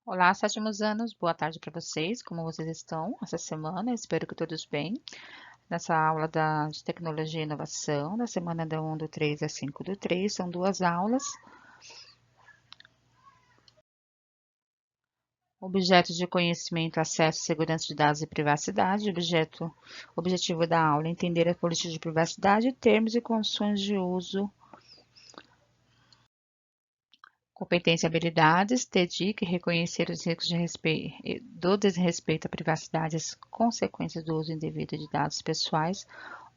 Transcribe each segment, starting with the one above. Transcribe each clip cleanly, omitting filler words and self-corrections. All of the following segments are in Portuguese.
Olá, sétimos anos, boa tarde para vocês. Como vocês estão essa semana? Espero que todos bem. Nessa aula de tecnologia e inovação, da semana da 1 do 3 a 5 do 3, são duas aulas. Objetos de conhecimento, acesso, segurança de dados e privacidade. Objetivo da aula, entender as políticas de privacidade, termos e condições de uso. Competência e habilidades, ter dica e reconhecer os riscos do desrespeito à privacidade, as consequências do uso indevido de dados pessoais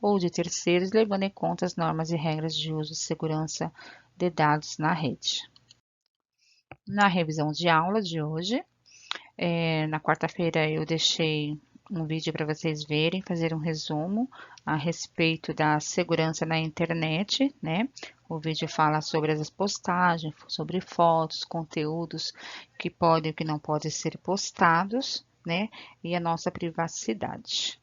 ou de terceiros, levando em conta as normas e regras de uso e segurança de dados na rede. Na revisão de aula de hoje, na quarta-feira eu deixei um vídeo para vocês verem, fazer um resumo a respeito da segurança na internet, né? O vídeo fala sobre as postagens, sobre fotos, conteúdos que podem e que não podem ser postados, né? E a nossa privacidade.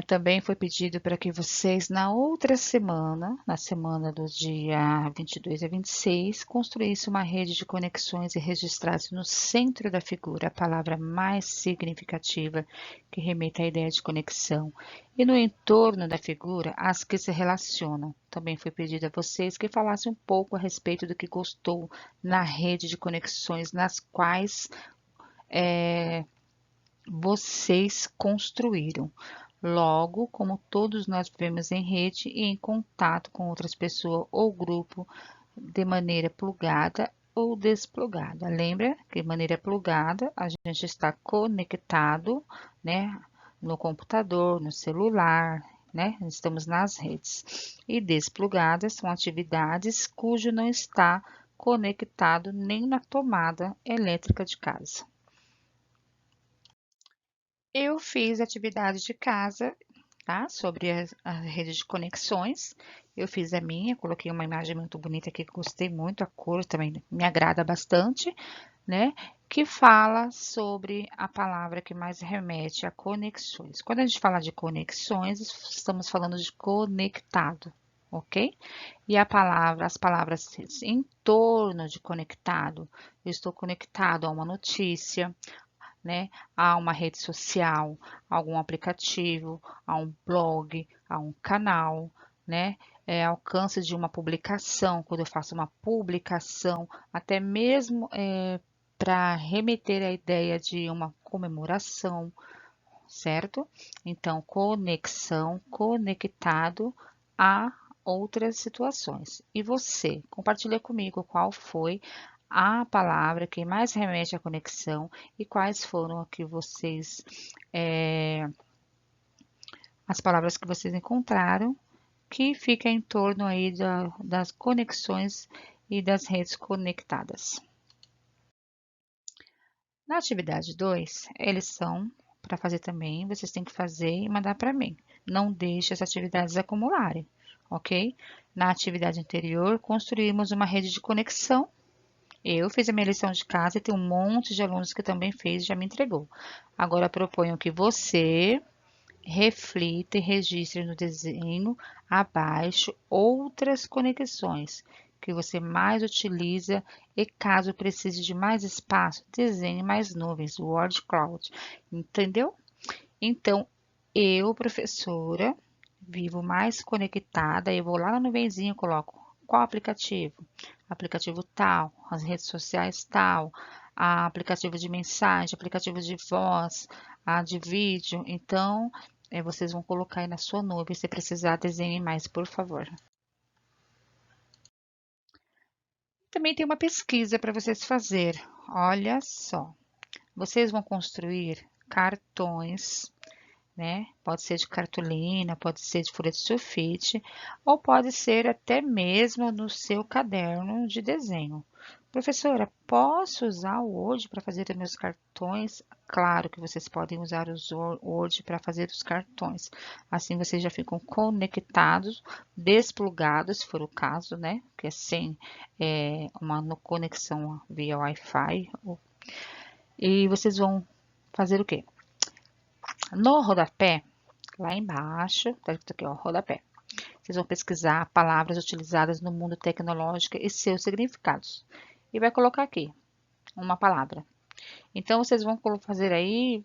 Também foi pedido para que vocês, na outra semana, na semana do dia 22 a 26, construíssem uma rede de conexões e registrassem no centro da figura a palavra mais significativa que remete à ideia de conexão e no entorno da figura as que se relacionam. Também foi pedido a vocês que falassem um pouco a respeito do que gostou na rede de conexões nas quais vocês construíram. Logo, como todos nós vivemos em rede e em contato com outras pessoas ou grupo de maneira plugada ou desplugada. Lembra que de maneira plugada a gente está conectado, né, no computador, no celular, né? Estamos nas redes. E desplugadas são atividades cujo não está conectado nem na tomada elétrica de casa. Eu fiz atividade de casa, tá? Sobre a rede de conexões. Eu fiz a minha, coloquei uma imagem muito bonita aqui que gostei muito, a cor também me agrada bastante, né? Que fala sobre a palavra que mais remete a conexões. Quando a gente fala de conexões, estamos falando de conectado, ok? E as palavras em torno de conectado, eu estou conectado a uma notícia, né, a uma rede social, a algum aplicativo, a um blog, a um canal, né, alcance de uma publicação, quando eu faço uma publicação, até mesmo para remeter à ideia de uma comemoração, certo? Então, conexão, conectado a outras situações. E você, compartilha comigo qual foi a palavra que mais remete à conexão e quais foram as palavras que vocês encontraram que fica em torno aí das conexões e das redes conectadas. Na atividade 2, eles são para fazer também, vocês têm que fazer e mandar para mim. Não deixe as atividades acumularem, ok? Na atividade anterior, construímos uma rede de conexão. Eu fiz a minha lição de casa e tem um monte de alunos que também fez e já me entregou. Agora proponho que você reflita e registre no desenho abaixo outras conexões que você mais utiliza e caso precise de mais espaço, desenhe mais nuvens, word cloud, entendeu? Então, eu, professora, vivo mais conectada, eu vou lá na nuvenzinha e coloco qual aplicativo? Aplicativo tal, as redes sociais tal, aplicativo de mensagem, aplicativo de voz, de vídeo. Então, vocês vão colocar aí na sua nuvem. Se precisar, desenhe mais, por favor. Também tem uma pesquisa para vocês fazer. Olha só, vocês vão construir cartões, né? Pode ser de cartolina, pode ser de folha de sulfite, ou pode ser até mesmo no seu caderno de desenho. Professora, posso usar o Word para fazer os meus cartões? Claro que vocês podem usar o Word para fazer os cartões. Assim vocês já ficam conectados, desplugados, se for o caso, né? Que é sem uma conexão via Wi-Fi. E vocês vão fazer o quê? No rodapé, lá embaixo, tá escrito aqui, ó, rodapé. Vocês vão pesquisar palavras utilizadas no mundo tecnológico e seus significados. E vai colocar aqui, uma palavra. Então, vocês vão fazer aí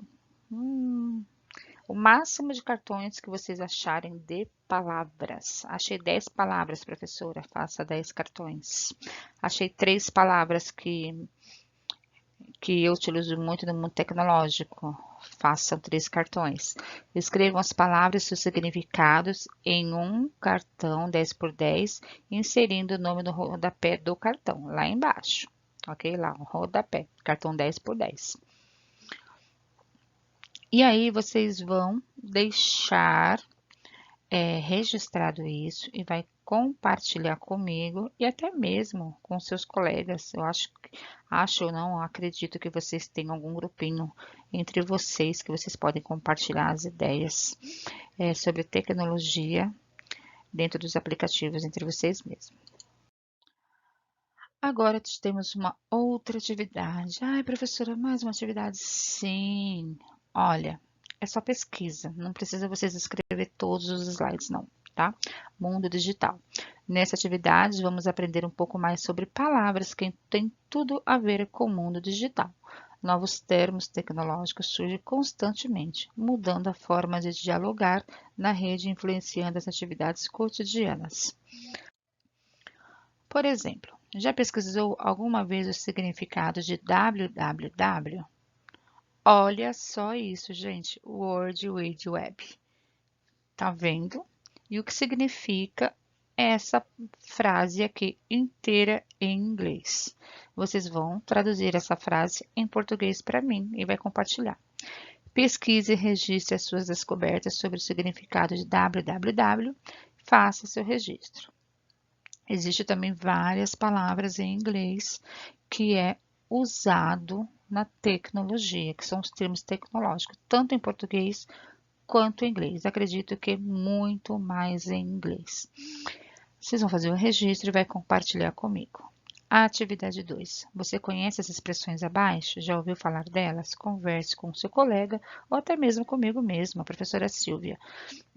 o máximo de cartões que vocês acharem de palavras. Achei 10 palavras, professora, faça 10 cartões. Achei 3 palavras que eu utilizo muito no mundo tecnológico. Façam 3 cartões. Escrevam as palavras e seus significados em um cartão 10 por 10, inserindo o nome no rodapé do cartão, lá embaixo. Ok? Lá, o rodapé, cartão 10 por 10. E aí, vocês vão deixar registrado isso e vai compartilhar comigo e até mesmo com seus colegas. Eu acho ou não, acredito que vocês tenham algum grupinho entre vocês que vocês podem compartilhar as ideias sobre tecnologia dentro dos aplicativos entre vocês mesmos. Agora temos uma outra atividade. Ai, professora, mais uma atividade? Sim. Olha, é só pesquisa. Não precisa vocês escrever todos os slides, não, tá? Mundo digital. Nessa atividade, vamos aprender um pouco mais sobre palavras que têm tudo a ver com o mundo digital. Novos termos tecnológicos surgem constantemente, mudando a forma de dialogar na rede, influenciando as atividades cotidianas. Por exemplo, já pesquisou alguma vez o significado de www? Olha só isso, gente, World Wide Web. Tá vendo? E o que significa essa frase aqui inteira em inglês? Vocês vão traduzir essa frase em português para mim e vai compartilhar. Pesquise e registre as suas descobertas sobre o significado de www. Faça seu registro. Existem também várias palavras em inglês que é usado na tecnologia, que são os termos tecnológicos, tanto em português quanto em inglês. Acredito que muito mais em inglês. Vocês vão fazer o registro e vai compartilhar comigo. A atividade 2. Você conhece as expressões abaixo? Já ouviu falar delas? Converse com seu colega ou até mesmo comigo mesma, a professora Silvia,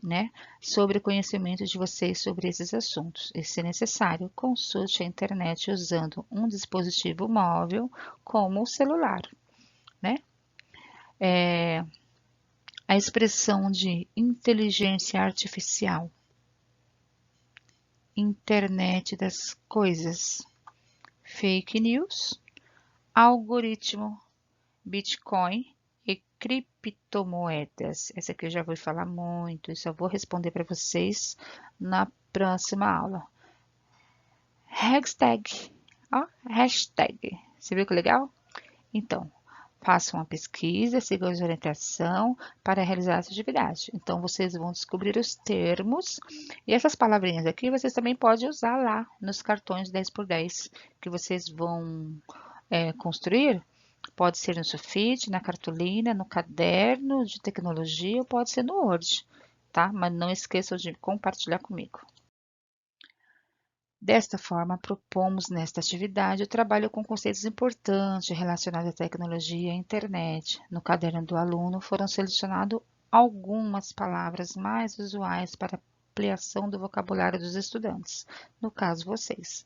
né? Sobre o conhecimento de vocês sobre esses assuntos. E, se necessário, consulte a internet usando um dispositivo móvel como o celular, né? A expressão de inteligência artificial, internet das coisas, fake news, algoritmo, Bitcoin e criptomoedas. Essa aqui eu já vou falar muito e só vou responder para vocês na próxima aula. Hashtag, ó, hashtag. Você viu que legal? Então, façam uma pesquisa, sigam as orientações para realizar essa atividade. Então, vocês vão descobrir os termos e essas palavrinhas aqui vocês também podem usar lá nos cartões 10 por 10 que vocês vão construir. Pode ser no sulfite, na cartolina, no caderno de tecnologia ou pode ser no Word, tá? Mas não esqueçam de compartilhar comigo. Desta forma, propomos nesta atividade o trabalho com conceitos importantes relacionados à tecnologia e à internet. No caderno do aluno foram selecionadas algumas palavras mais usuais para ampliação do vocabulário dos estudantes, no caso vocês.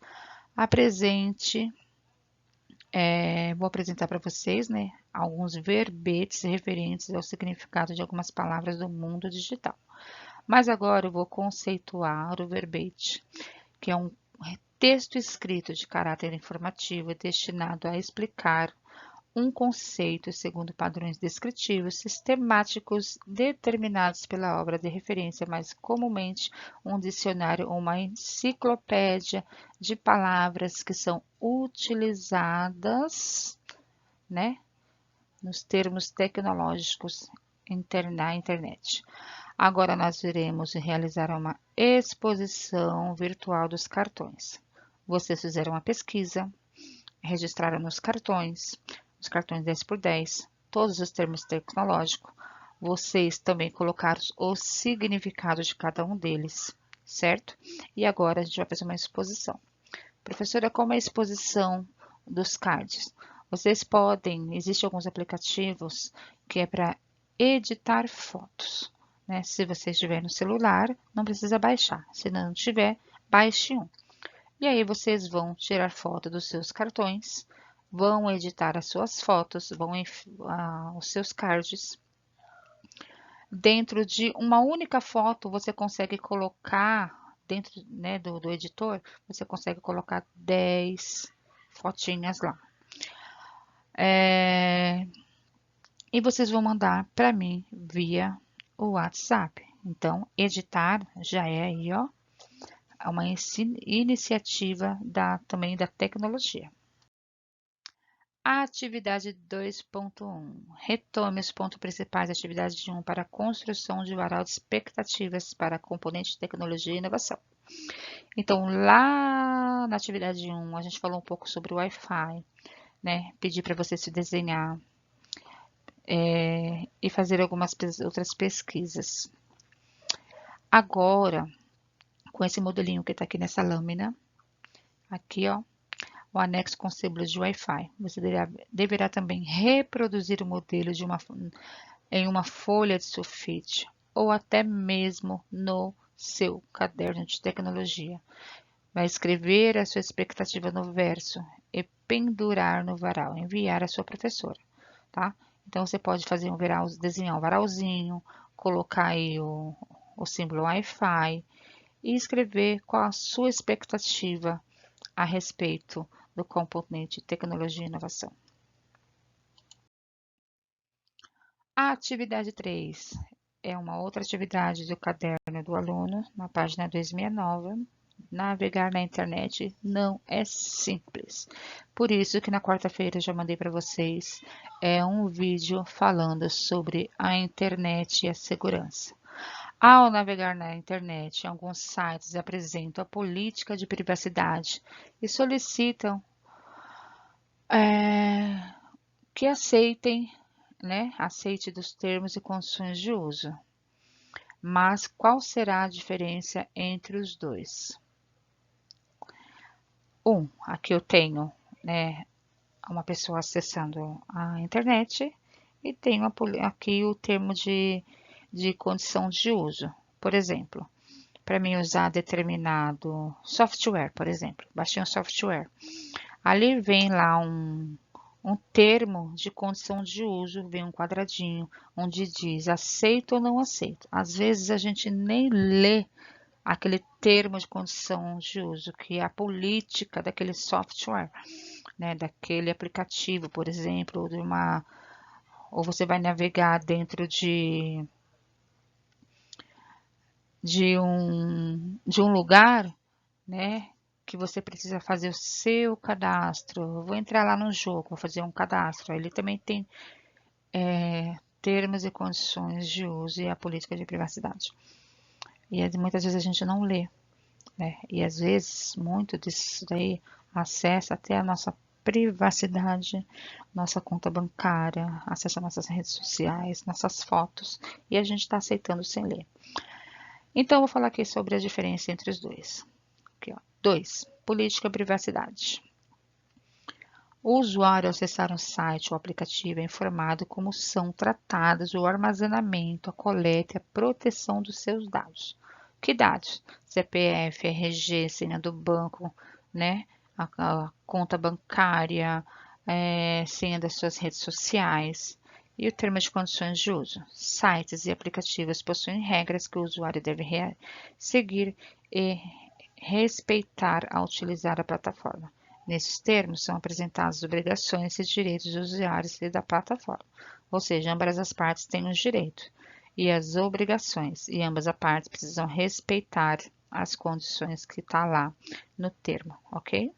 Vou apresentar para vocês, né, alguns verbetes referentes ao significado de algumas palavras do mundo digital. Mas agora eu vou conceituar o verbete, que é um texto escrito de caráter informativo destinado a explicar um conceito segundo padrões descritivos sistemáticos determinados pela obra de referência, mais comumente um dicionário ou uma enciclopédia de palavras que são utilizadas, né, nos termos tecnológicos na internet. Agora nós iremos realizar uma exposição virtual dos cartões. Vocês fizeram uma pesquisa, registraram nos cartões, os cartões 10 por 10, todos os termos tecnológicos. Vocês também colocaram o significado de cada um deles, certo? E agora a gente vai fazer uma exposição. Professora, como é a exposição dos cards? Vocês podem, existem alguns aplicativos que é para editar fotos, né? Se você estiver no celular, não precisa baixar. Se não tiver, baixe um. E aí vocês vão tirar foto dos seus cartões vão editar as suas fotos, os seus cards. Dentro de uma única foto, você consegue colocar, dentro, né, do editor, você consegue colocar 10 fotinhas lá. E vocês vão mandar para mim via o WhatsApp. Então, editar já é aí, ó, uma iniciativa também da tecnologia. A atividade 2.1. Retome os pontos principais da atividade 1 para a construção de varal de expectativas para componente de tecnologia e inovação. Então, lá na atividade 1, a gente falou um pouco sobre o Wi-Fi, né? Pedi para você se desenhar e fazer algumas outras pesquisas. Agora, com esse modelinho que está aqui nessa lâmina, aqui, ó, o anexo com símbolos de Wi-Fi. Você deverá também reproduzir o modelo em uma folha de sulfite ou até mesmo no seu caderno de tecnologia. Vai escrever a sua expectativa no verso e pendurar no varal, enviar à sua professora, tá? Então, você pode fazer desenhar um varalzinho, colocar aí o símbolo Wi-Fi e escrever qual a sua expectativa a respeito do componente tecnologia e inovação. A atividade 3 é uma outra atividade do caderno do aluno, na página 269. Navegar na internet não é simples. Por isso que na quarta-feira eu já mandei para vocês um vídeo falando sobre a internet e a segurança. Ao navegar na internet, alguns sites apresentam a política de privacidade e solicitam que aceite dos termos e condições de uso. Mas qual será a diferença entre os dois? Aqui eu tenho, né, uma pessoa acessando a internet e tenho aqui o termo de condição de uso. Por exemplo, para mim usar determinado software, por exemplo, baixei um software. Ali vem lá um termo de condição de uso, vem um quadradinho onde diz aceito ou não aceito. Às vezes a gente nem lê aquele termo de condição de uso, que é a política daquele software, né, daquele aplicativo, por exemplo, ou você vai navegar dentro de um lugar, né, que você precisa fazer o seu cadastro. Eu vou entrar lá no jogo, vou fazer um cadastro. Ele também tem termos e condições de uso e a política de privacidade. E muitas vezes a gente não lê, né? E às vezes muito disso daí acessa até a nossa privacidade, nossa conta bancária, acessa nossas redes sociais, nossas fotos, e a gente está aceitando sem ler. Então, eu vou falar aqui sobre a diferença entre os dois. Aqui, ó. 2. Política e privacidade. O usuário, ao acessar um site ou aplicativo, é informado como são tratados o armazenamento, a coleta e a proteção dos seus dados. Que dados? CPF, RG, senha do banco, né? A conta bancária, senha das suas redes sociais. E o termo de condições de uso. Sites e aplicativos possuem regras que o usuário deve seguir e respeitar ao utilizar a plataforma. Nesses termos são apresentadas obrigações e direitos dos usuários e da plataforma, ou seja, ambas as partes têm os direitos e as obrigações, e ambas as partes precisam respeitar as condições que está lá no termo, ok?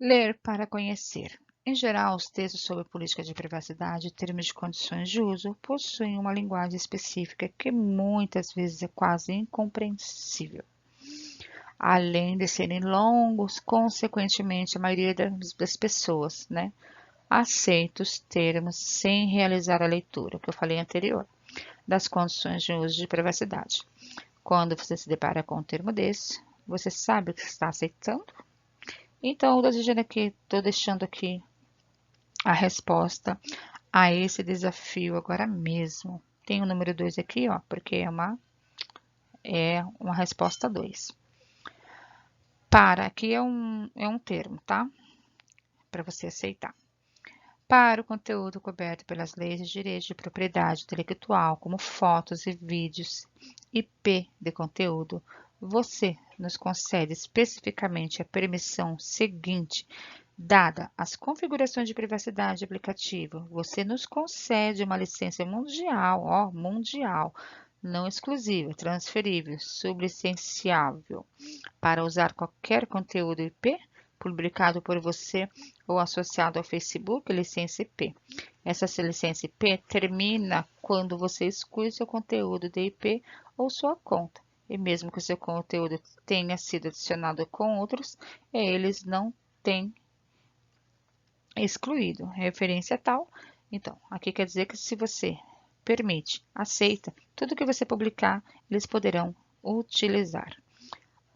Ler para conhecer. Em geral, os textos sobre política de privacidade e termos de condições de uso possuem uma linguagem específica que muitas vezes é quase incompreensível. Além de serem longos, consequentemente, a maioria das pessoas, né, aceita os termos sem realizar a leitura, que eu falei anterior, das condições de uso de privacidade. Quando você se depara com um termo desse, você sabe o que está aceitando? Então, estou deixando aqui a resposta a esse desafio agora mesmo. Tem o número 2 aqui, ó, porque é uma resposta 2. Para, aqui é um termo, tá? para você aceitar. Para o conteúdo coberto pelas leis de direito de propriedade intelectual, como fotos e vídeos, IP de conteúdo, você nos concede especificamente a permissão seguinte, dada as configurações de privacidade do aplicativo. Você nos concede uma licença mundial, ó, mundial, não exclusiva, transferível, sublicenciável, para usar qualquer conteúdo IP publicado por você ou associado ao Facebook, licença IP. Essa licença IP termina quando você exclui seu conteúdo de IP ou sua conta. E mesmo que o seu conteúdo tenha sido adicionado com outros, eles não têm excluído. Referência tal. Então, aqui quer dizer que se você permite, aceita, tudo que você publicar, eles poderão utilizar.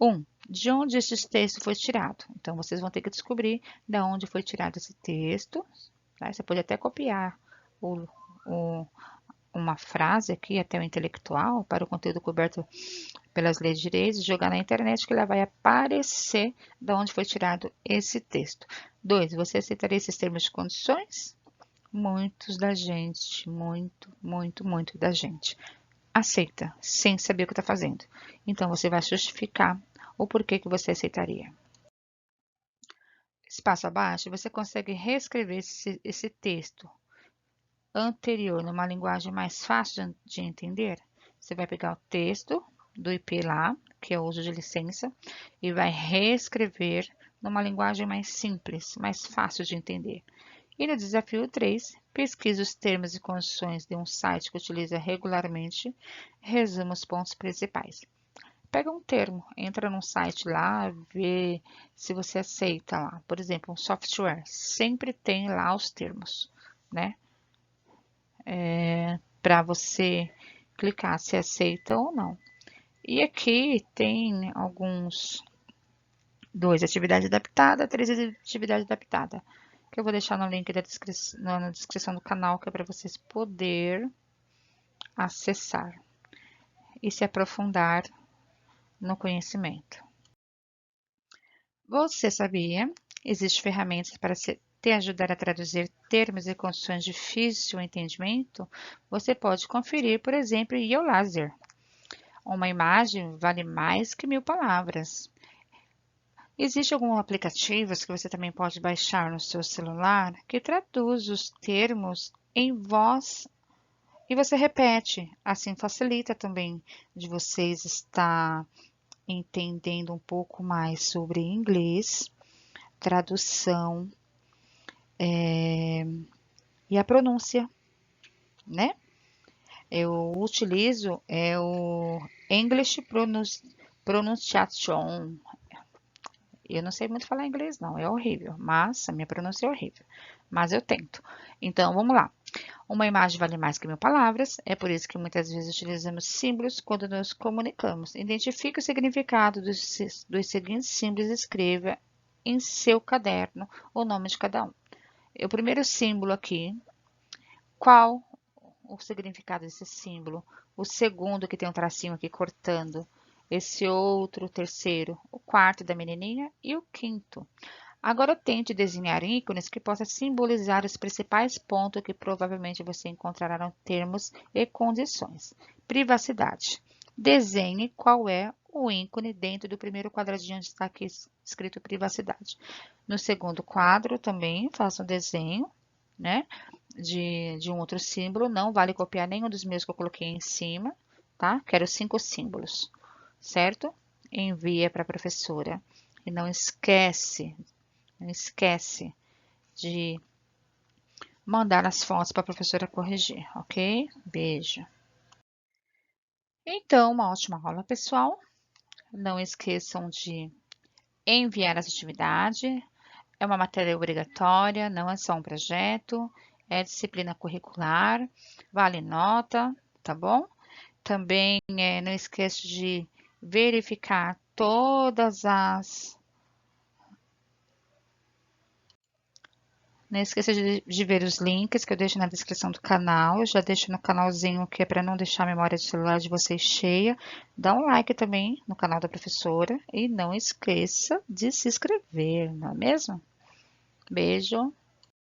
1. De onde este texto foi tirado? Então, vocês vão ter que descobrir de onde foi tirado esse texto. Tá? Você pode até copiar uma frase aqui, até o intelectual, para o conteúdo coberto pelas leis de direitos, jogar na internet que ela vai aparecer de onde foi tirado esse texto. 2. Você aceitaria esses termos e condições? Muitos da gente, muito da gente aceita, sem saber o que está fazendo. Então, você vai justificar o porquê que você aceitaria. Espaço abaixo, você consegue reescrever esse texto anterior numa linguagem mais fácil de entender? Você vai pegar o texto do IP lá, que é o uso de licença, e vai reescrever numa linguagem mais simples, mais fácil de entender. E no desafio 3, pesquise os termos e condições de um site que utiliza regularmente, resuma os pontos principais. Pega um termo, entra num site lá, vê se você aceita lá. Por exemplo, um software, sempre tem lá os termos, né? Para você clicar se aceita ou não. E aqui tem alguns, 2, atividade adaptada, 3, atividade adaptada, que eu vou deixar no link da descrição, na descrição do canal, que é para vocês poderem acessar e se aprofundar no conhecimento. Você sabia? Existem ferramentas para te ajudar a traduzir termos e condições de difícil entendimento? Você pode conferir, por exemplo, Iolaser. Uma imagem vale mais que 1000 palavras. Existem alguns aplicativos que você também pode baixar no seu celular que traduz os termos em voz e você repete. Assim facilita também de vocês estar entendendo um pouco mais sobre inglês, tradução e a pronúncia, né? Eu utilizo o English Pronunciation. Eu não sei muito falar inglês, não, é horrível, mas a minha pronúncia é horrível, mas eu tento. Então, vamos lá. Uma imagem vale mais que 1000 palavras, é por isso que muitas vezes utilizamos símbolos quando nos comunicamos. Identifique o significado dos seguintes símbolos e escreva em seu caderno o nome de cada um. O primeiro símbolo aqui, qual o significado desse símbolo? O segundo, que tem um tracinho aqui cortando. Esse outro, o terceiro, o quarto da menininha e o quinto. Agora tente desenhar ícones que possam simbolizar os principais pontos que provavelmente você encontrará nos termos e condições. Privacidade. Desenhe qual é o ícone dentro do primeiro quadradinho onde está aqui escrito privacidade. No segundo quadro também faça um desenho, né, de um outro símbolo. Não vale copiar nenhum dos meus que eu coloquei em cima, tá? Quero 5 símbolos, certo? Envia para a professora. E não esquece de mandar as fontes para a professora corrigir, ok? Beijo. Então, uma ótima aula, pessoal. Não esqueçam de enviar as atividades. É uma matéria obrigatória, não é só um projeto, é disciplina curricular, vale nota, tá bom? Também não esqueça de verificar todas as... Não esqueça de ver os links que eu deixo na descrição do canal. Eu já deixo no canalzinho que é para não deixar a memória de celular de vocês cheia. Dá um like também no canal da professora e não esqueça de se inscrever, não é mesmo? Beijo.